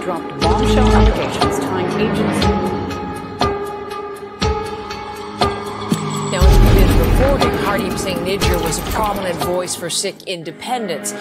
dropped bombshell allegations tying agency. Now, in committed reporting, Hardeep Singh Nijjar was a prominent voice for Sikh independence.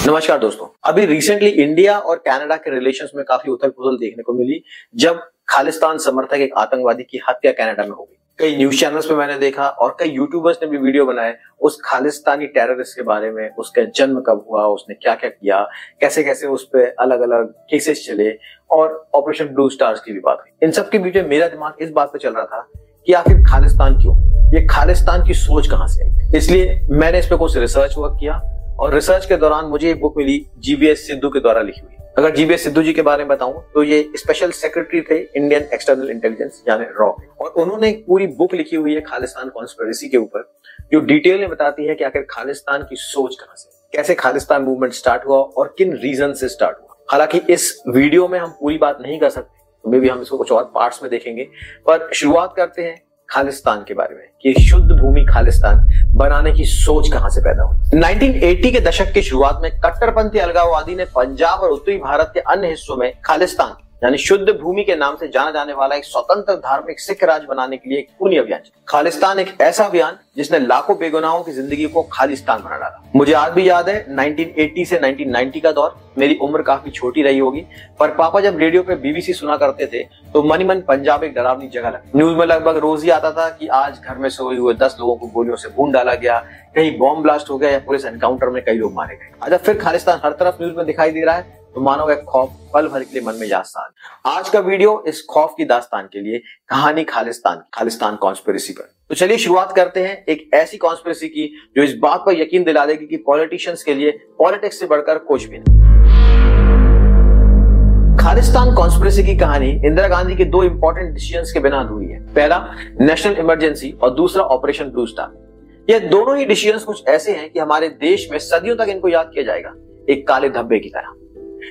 नमस्कार दोस्तों, अभी recently India और Canada के relations में काफी उथल-पुथल देखने को मिली जब खालिस्तान समर्थक एक आतंकवादी की हत्या कनाडा में हो गई। कई न्यूज चैनल्स पे मैंने देखा और कई यूट्यूबर्स ने भी वीडियो बनाए उस खालिस्तानी टेररिस्ट के बारे में, उसका जन्म कब हुआ, उसने क्या क्या किया, कैसे कैसे उस पे अलग अलग केसेस चले और ऑपरेशन ब्लू स्टार्स की भी बात हुई। इन सब के बीच में मेरा दिमाग इस बात पे चल रहा था कि आखिर खालिस्तान क्यों, ये खालिस्तान की सोच कहां से आई। इसलिए मैंने इस पे कुछ रिसर्च वर्क किया और रिसर्च के दौरान मुझे एक बुक मिली जीवीएस सिद्धू के द्वारा लिखी हुई। अगर जीवीएस सिद्धू जी के बारे में बताऊं तो ये स्पेशल सेक्रेटरी थे इंडियन एक्सटर्नल इंटेलिजेंस यानी रॉ के, और उन्होंने एक पूरी बुक लिखी हुई है खालिस्तान कॉन्स्पिरेसी के ऊपर, जो डिटेल में बताती है कि आखिर खालिस्तान की सोच कहां से, कैसे खालिस्तान मूवमेंट स्टार्ट हुआ और किन रीजन से स्टार्ट हुआ। हालांकि इस वीडियो में हम पूरी बात नहीं कर सकते, तो मे भी हम इसको कुछ और पार्ट्स में देखेंगे, पर शुरुआत करते हैं खालिस्तान के बारे में कि शुद्ध भूमि खालिस्तान बनाने की सोच कहां से पैदा हुई। 1980 के दशक की शुरुआत में कट्टरपंथी अलगाववादी ने पंजाब और उत्तरी भारत के अन्य हिस्सों में खालिस्तान यानी शुद्ध भूमि के नाम से जाना जाने वाला एक स्वतंत्र धार्मिक सिख राज्य बनाने के लिए एक खूनी अभियान। खालिस्तान एक ऐसा अभियान जिसने लाखों बेगुनाहों की जिंदगी को खालिस्तान बना डाला। मुझे आज भी याद है 1980 से 1990 का दौर। मेरी उम्र काफी छोटी रही होगी, पर पापा जब रेडियो पे बीबीसी सुना करते थे तो मन ही मन पंजाब एक डरावनी जगह लगी। न्यूज में लगभग रोज ही आता था कि आज घर में सोए हुए 10 लोगों को गोलियों से भून डाला गया, कहीं बॉम्ब ब्लास्ट हो गया या पुलिस एनकाउंटर में कई लोग मारे गए। आज फिर खालिस्तान हर तरफ न्यूज में दिखाई दे रहा है तो मानो एक खौफ पल भर के लिए मन में दास्तान। आज का वीडियो इस खौफ की दास्तान के लिए कहानी खालिस्तान कॉन्स्पिरेसी पर। तो चलिए शुरुआत करते हैं एक ऐसी कॉन्स्पिरेसी की जो इस बात पर यकीन दिला देगी कि पॉलिटिशियंस के लिए पॉलिटिक्स से बढ़कर कुछ भी नहीं। खालिस्तान कॉन्स्पिरेसी की कहानी इंदिरा गांधी के दो इंपॉर्टेंट डिसीजंस के बिना अधूरी है। पहला नेशनल इमरजेंसी और दूसरा ऑपरेशन ब्लू स्टार। ये दोनों ही डिसीजंस कुछ ऐसे हैं कि हमारे देश में सदियों तक इनको याद किया जाएगा, एक काले धब्बे की तरह,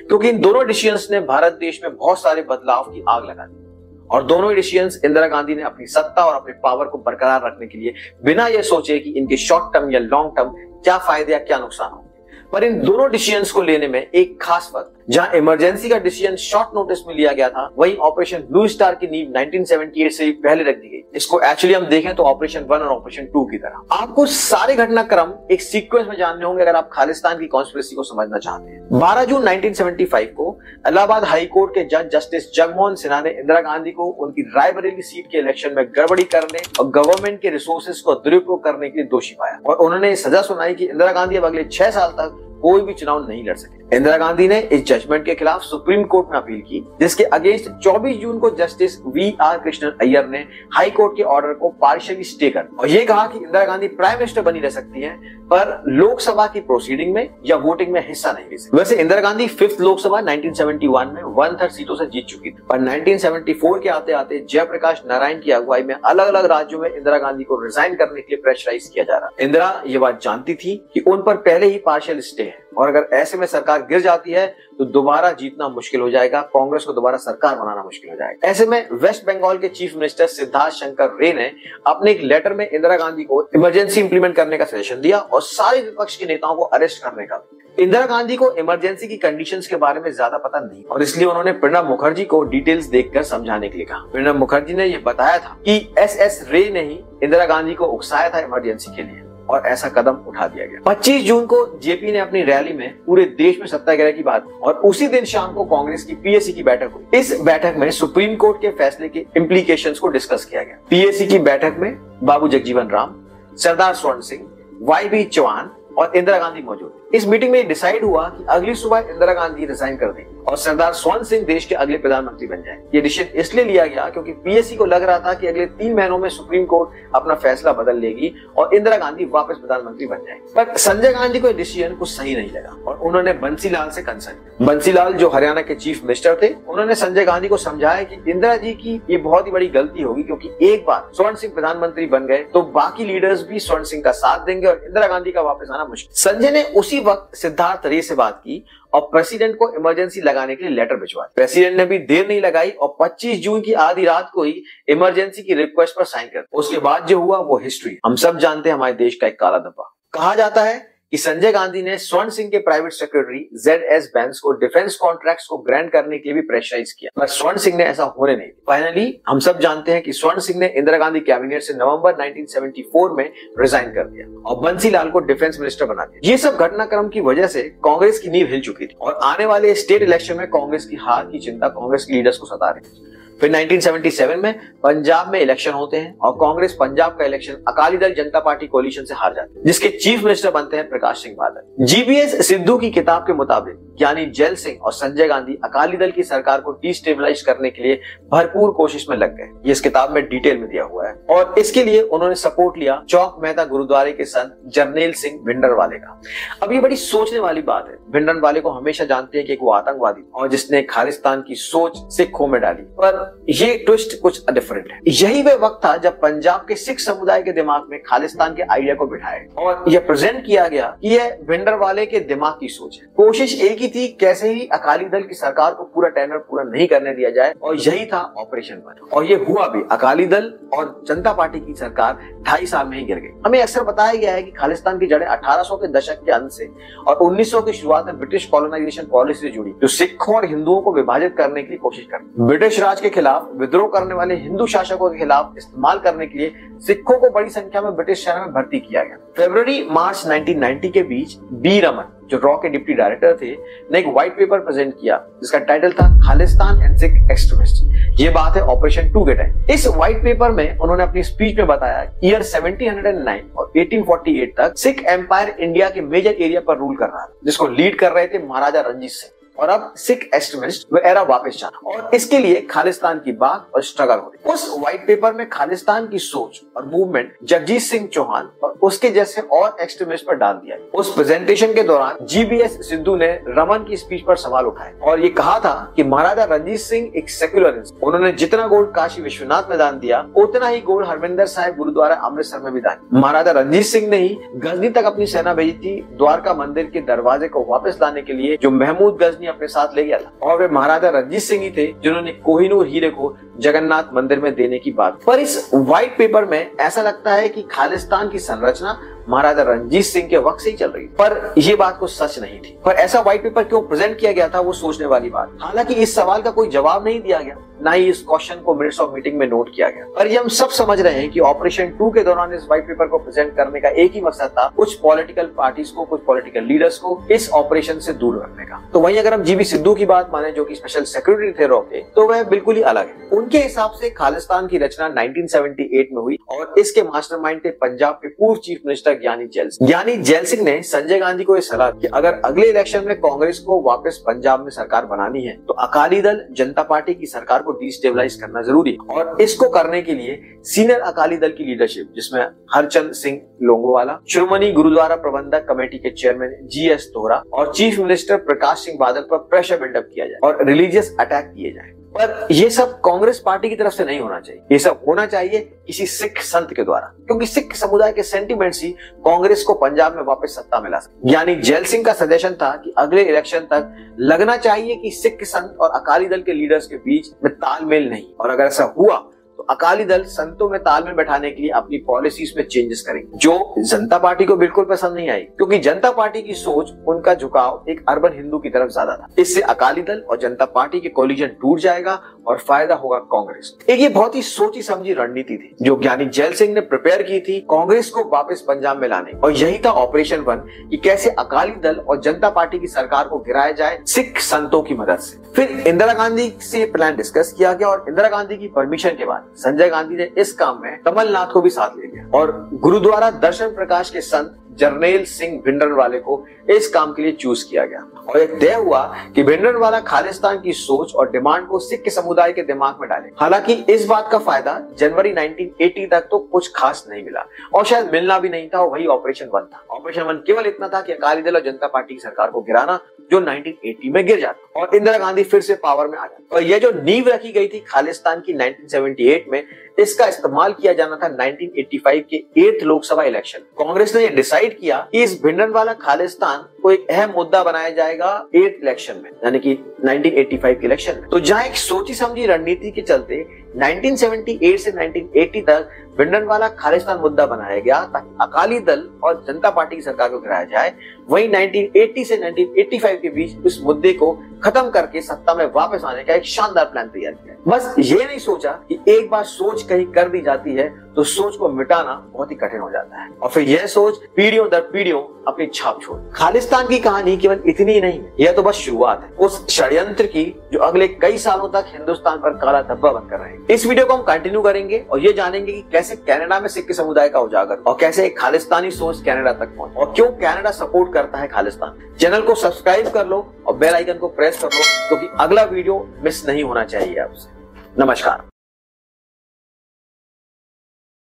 क्योंकि इन दोनों डिसीजंस ने भारत देश में बहुत सारे बदलाव की आग लगा दी और दोनों ही डिसीजंस इंदिरा गांधी ने अपनी सत्ता और अपने पावर को बरकरार रखने के लिए बिना ये सोचे कि इनके शॉर्ट टर्म या लॉन्ग टर्म क्या फायदे या क्या नुकसान होंगे। पर इन दोनों डिसीजंस को लेने में एक खास वक्त, जहां इमरजेंसी का डिसीजन शॉर्ट नोटिस में लिया गया था, वहीं ऑपरेशन ब्लू स्टार की नींव 1978 से पहले रख दी गई। इसको एक्चुअली हम देखें तो ऑपरेशन 1 और ऑपरेशन 2 की तरह। आपको सारे घटनाक्रम एक सीक्वेंस में जानने होंगे अगर आप खालिस्तान की कॉन्स्पिरेसी को समझना चाहते हैं। 12 जून 1975 को इलाहाबाद हाई कोर्ट के जज जस्टिस जगमोहन सिन्हा ने इंदिरा गांधी को उनकी रायबरेली सीट के इलेक्शन में गड़बड़ी करने और गवर्नमेंट के रिसोर्सेज को दुरुपयोग करने के लिए दोषी पाया और उन्होंने सजा सुनाई कि इंदिरा गांधी अब अगले 6 साल तक कोई भी चुनाव नहीं लड़ सके। इंदिरा गांधी ने इस जजमेंट के खिलाफ सुप्रीम कोर्ट में अपील की, जिसके अगेंस्ट 24 जून को जस्टिस वी.आर. कृष्णन अय्यर ने हाई कोर्ट के ऑर्डर को पार्शियली स्टे कर और ये कहा कि इंदिरा गांधी प्राइम मिनिस्टर बनी रह सकती हैं, पर लोकसभा की प्रोसीडिंग में या वोटिंग में हिस्सा नहीं ले सकती। वैसे इंदिरा गांधी 5th लोकसभा 1971 में 1/3 सीटों से जीत चुकी थी, पर 1974 के आते आते जयप्रकाश नारायण की अगुवाई में अलग अलग राज्यों में इंदिरा गांधी को रिजाइन करने के लिए प्रेशराइज किया जा रहा। इंदिरा ये बात जानती थी कि उन पर पहले ही पार्शियल स्टे है और अगर ऐसे में सरकार गिर जाती है तो दोबारा जीतना मुश्किल हो जाएगा, कांग्रेस को दोबारा सरकार बनाना मुश्किल हो जाएगा। ऐसे में वेस्ट बंगाल के चीफ मिनिस्टर सिद्धार्थ शंकर रे ने अपने एक लेटर में इंदिरा गांधी को इमरजेंसी इंप्लीमेंट करने का सजेशन दिया और सारे विपक्ष के नेताओं को अरेस्ट करने का। इंदिरा गांधी को इमरजेंसी की कंडीशंस के बारे में ज्यादा पता नहीं और इसलिए उन्होंने प्रणब मुखर्जी को डिटेल्स देखकर समझाने के लिए कहा। प्रणब मुखर्जी ने यह बताया था कि एस रे ने ही इंदिरा गांधी को उकसाया था इमरजेंसी के लिए और ऐसा कदम उठा दिया गया। 25 जून को जेपी ने अपनी रैली में पूरे देश में सत्याग्रह की बात और उसी दिन शाम को कांग्रेस की पीएसी की बैठक हुई। इस बैठक में सुप्रीम कोर्ट के फैसले के इम्प्लीकेशंस को डिस्कस किया गया। पीएसी की बैठक में बाबू जगजीवन राम, सरदार स्वर्ण सिंह, वाई.बी. चौहान और इंदिरा गांधी मौजूद। इस मीटिंग में डिसाइड हुआ कि अगली सुबह इंदिरा गांधी रिजाइन कर देंगे और सरदार स्वर्ण सिंह देश के अगले प्रधानमंत्री बन जाए। ये डिसीजन इसलिए लिया गया क्योंकि पीएससी को लग रहा था कि अगले 3 महीनों में सुप्रीम कोर्ट अपना फैसला बदल लेगी और इंदिरा गांधी वापस प्रधानमंत्री बन जाएगी। पर संजय गांधी को डिसीजन कुछ सही नहीं लगा और उन्होंने बंसीलाल से कंसल्ट। बंसीलाल जो हरियाणा के चीफ मिनिस्टर थे, उन्होंने संजय गांधी को समझाया कि इंदिरा जी की ये बहुत ही बड़ी गलती होगी क्योंकि एक बार स्वर्ण सिंह प्रधानमंत्री बन गए तो बाकी लीडर्स भी स्वर्ण सिंह का साथ देंगे और इंदिरा गांधी का वापस आना मुश्किल। संजय ने उसी वक्त सिद्धार्थ रे से बात की और प्रेसिडेंट को इमरजेंसी लगाने के लिए लेटर भिजवाया। प्रेसिडेंट ने भी देर नहीं लगाई और 25 जून की आधी रात को ही इमरजेंसी की रिक्वेस्ट पर साइन कर। उसके बाद जो हुआ वो हिस्ट्री। हम सब जानते हैं, हमारे देश का एक काला धब्बा। कहा जाता है कि संजय गांधी ने स्वर्ण सिंह के प्राइवेट सेक्रेटरी ZS बैंस को डिफेंस कॉन्ट्रैक्ट्स को ग्रांट करने के लिए भी प्रेशराइज किया, पर स्वर्ण सिंह ने ऐसा होने नहीं दिया। फाइनली हम सब जानते हैं कि स्वर्ण सिंह ने इंदिरा गांधी कैबिनेट से नवंबर 1974 में रिजाइन कर दिया और बंसी लाल को डिफेंस मिनिस्टर बना दिया। ये सब घटनाक्रम की वजह से कांग्रेस की नींव हिल चुकी थी और आने वाले स्टेट इलेक्शन में कांग्रेस की हार की चिंता कांग्रेस के लीडर्स को सता रही थी। फिर 1977 में पंजाब में इलेक्शन होते हैं और कांग्रेस पंजाब का इलेक्शन अकाली दल जनता पार्टी कोalition से हार जाती है, जिसके चीफ मिनिस्टर बनते हैं प्रकाश सिंह बादल। GBS सिद्धू की किताब के मुताबिक यानी जैल सिंह और संजय गांधी अकाली दल की सरकार को डिस्टेबलाइज करने के लिए भरपूर कोशिश में लग गए। ये इस किताब में डिटेल में दिया हुआ है और इसके लिए उन्होंने सपोर्ट लिया चौक मेहता गुरुद्वारे के संत जरनैल सिंह भिंडरवाले का। अब ये बड़ी सोचने वाली बात है। भिंडरवाले को हमेशा जानते हैं कि वो आतंकवादी और जिसने खालिस्तान की सोच सिखों में डाली, पर ये ट्विस्ट कुछ डिफरेंट है। यही वह वक्त था जब पंजाब के सिख समुदाय के दिमाग में खालिस्तान के आइडिया को बिठाया और यह प्रेजेंट किया गया कि यह भिंडरवाले के दिमाग की सोच है। कोशिश एक ही थी, कैसे ही अकाली दल की सरकार को पूरा टेनर पूरा नहीं करने दिया जाए और यही था ऑपरेशन वन और ये हुआ भी। अकाली दल और जनता पार्टी की सरकार 2.5 साल में ही गिर गई। हमें अक्सर बताया गया है कि खालिस्तान की जड़ें 1800 के दशक के अंत से और 1900 की शुरुआत में ब्रिटिश कॉलोनाइजेशन पॉलिसी से जुड़ी, जो सिखों और हिंदुओं को विभाजित करने की कोशिश करती। ब्रिटिश राज के खिलाफ विद्रोह करने वाले हिंदू शासकों के खिलाफ इस्तेमाल करने के लिए सिखों को बड़ी संख्या में ब्रिटिश शहर में भर्ती किया गया। फरवरी-मार्च 1990 के बीच बी रमन, जो रॉ के डिप्टी डायरेक्टर थे, ने एक व्हाइट पेपर प्रेजेंट किया जिसका टाइटल था खालिस्तान एंड सिख एक्सट्रीमिस्ट। ये बात है ऑपरेशन 2 के टाइम। इस व्हाइट पेपर में उन्होंने अपनी स्पीच में बताया ईयर 1709 और 1848 तक सिख एम्पायर इंडिया के मेजर एरिया पर रूल कर रहा था, जिसको लीड कर रहे थे महाराजा रंजीत सिंह। और अब सिख एक्सट्रीमिस्ट वो एरा वापस जाना और इसके लिए खालिस्तान की बात और स्ट्रगल हो रही। उस व्हाइट पेपर में खालिस्तान की सोच और मूवमेंट जगजीत सिंह चौहान और उसके जैसे और एक्सट्रीमिस्ट पर डाल दिया। उस प्रेजेंटेशन के दौरान GBS सिद्धू ने रमन की स्पीच पर सवाल उठाए और ये कहा था कि महाराजा रंजीत सिंह एक सेक्युलर इंसान, उन्होंने जितना गोल्ड काशी विश्वनाथ में दान दिया उतना ही गोल्ड हरमिंदर साहिब गुरुद्वारा अमृतसर में भी दान। महाराजा रंजीत सिंह ने ही गजनी तक अपनी सेना भेजी थी द्वारका मंदिर के दरवाजे को वापस लाने के लिए, जो महमूद गजनी अपने साथ ले गया था और वे महाराजा रंजीत सिंह ही थे जिन्होंने कोहिनूर हीरे को जगन्नाथ मंदिर में देने की बात। पर इस व्हाइट पेपर में ऐसा लगता है कि खालिस्तान की संरचना महाराजा रंजीत सिंह के वक्त से ही चल रही, पर यह बात को सच नहीं थी। पर ऐसा व्हाइट पेपर क्यों प्रेजेंट किया गया था, वो सोचने वाली बात। हालांकि इस सवाल का कोई जवाब नहीं दिया गया, ना ही इस क्वेश्चन को मिनट्स ऑफ मीटिंग में नोट किया गया। पर ये हम सब समझ रहे हैं कि ऑपरेशन 2 के दौरान इस व्हाइट पेपर को प्रेजेंट करने का एक ही मकसद था, कुछ पॉलिटिकल पार्टीज को, कुछ पॉलिटिकल लीडर्स को इस ऑपरेशन से दूर रखने का। तो वहीं अगर हम GB सिद्धू की बात माने, जो कि स्पेशल सेक्रेटरी थे रॉ के, तो वह बिल्कुल ही अलग है। उनके हिसाब से खालिस्तान की रचना 1978 में हुई और इसके मास्टरमाइंड थे पंजाब के पूर्व चीफ मिनिस्टर ज्ञानी जैल सिंह। ज्ञानी जैल सिंह ने संजय गांधी को यह सलाह दी कि अगर अगले इलेक्शन में कांग्रेस को वापस पंजाब में सरकार बनानी है तो अकाली दल जनता पार्टी की सरकार को डिस्टेबलाइज करना जरूरी है और इसको करने के लिए सीनियर अकाली दल की लीडरशिप, जिसमें हरचंद सिंह लोंगोवाला, श्रोमणी गुरुद्वारा प्रबंधक कमेटी के चेयरमैन GS तोहरा और चीफ मिनिस्टर प्रकाश सिंह बादल पर प्रेशर बिल्डअप किया जाए और रिलीजियस अटैक किए जाए। पर यह सब कांग्रेस पार्टी की तरफ से नहीं होना चाहिए, ये सब होना चाहिए किसी सिख संत के द्वारा, क्योंकि सिख समुदाय के सेंटिमेंट्स ही कांग्रेस को पंजाब में वापस सत्ता में ला सकते। यानी जैल सिंह का सजेशन था कि अगले इलेक्शन तक लगना चाहिए कि सिख संत और अकाली दल के लीडर्स के बीच में तालमेल नहीं, और अगर ऐसा हुआ तो अकाली दल संतों में तालमेल बैठाने के लिए अपनी पॉलिसीज में चेंजेस करेंगे, जो जनता पार्टी को बिल्कुल पसंद नहीं आई, क्योंकि जनता पार्टी की सोच, उनका झुकाव एक अर्बन हिंदू की तरफ ज्यादा था। इससे अकाली दल और जनता पार्टी के कोलिजन टूट जाएगा और फायदा होगा कांग्रेस। एक ये बहुत ही सोची समझी रणनीति थी जो ज्ञानी जैल सिंह ने प्रिपेयर की थी कांग्रेस को वापस पंजाब में लाने, और यही था ऑपरेशन 1 कि कैसे अकाली दल और जनता पार्टी की सरकार को गिराया जाए सिख संतों की मदद से। फिर इंदिरा गांधी से प्लान डिस्कस किया गया और इंदिरा गांधी की परमिशन के बाद संजय गांधी ने इस काम में कमलनाथ को भी साथ ले लिया और गुरुद्वारा दर्शन प्रकाश के संत जरनैल सिंह भिंडरवाले को इस काम के लिए चूज किया गया और यह तय हुआ कि भिंडरवाला खालिस्तान की सोच और डिमांड को सिख समुदाय के दिमाग में डाले। हालांकि इस बात का फायदा जनवरी 1980 तक तो कुछ खास नहीं मिला और शायद मिलना भी नहीं था, और वही ऑपरेशन 1 था। ऑपरेशन 1 केवल इतना था कि अकाली दल और जनता पार्टी की सरकार को गिराना, जो 1980 में गिर जाता और इंदिरा गांधी फिर से पावर में आ जाती। और यह जो नींव रखी गई थी खालिस्तान की 1978 में, इसका इस्तेमाल किया जाना था 1985 के 8th लोकसभा इलेक्शन। कांग्रेस ने यह डिसाइड किया कि इस भिंडरवाला खालिस्तान को एक अहम मुद्दा बनाया जाएगा 8th इलेक्शन में, यानी कि 1985 के इलेक्शन में। तो जहां एक सोची समझी रणनीति के चलते 1978 से 1980 तक भिंडरवाला खालिस्तान मुद्दा बनाया गया ताकि अकाली दल और जनता पार्टी की सरकार को गिराया जाए, वहीं 1980 से 1985 के बीच इस मुद्दे को खत्म करके सत्ता में वापस आने का एक शानदार प्लान तैयार किया। बस ये नहीं सोचा कि एक बार सोच कहीं कर दी जाती है तो सोच को मिटाना बहुत ही कठिन हो जाता है, और फिर यह सोच पीढ़ियों दर पीढ़ियों अपनी छाप छोड़। खालिस्तान की कहानी केवल इतनी ही नहीं है, यह तो बस शुरुआत है उस षड्यंत्र की जो अगले कई सालों तक हिंदुस्तान पर काला धब्बा बनकर रहेगा। इस वीडियो को हम कंटिन्यू करेंगे और ये जानेंगे कि कैसे कनाडा में सिख समुदाय का उजागर और कैसे एक खालिस्तानी सोच कनाडा तक पहुंची और क्यों कनाडा सपोर्ट करता है खालिस्तान। चैनल को सब्सक्राइब कर लो और बेल आइकन को प्रेस कर लो क्योंकि अगला वीडियो मिस नहीं होना चाहिए आपसे। नमस्कार।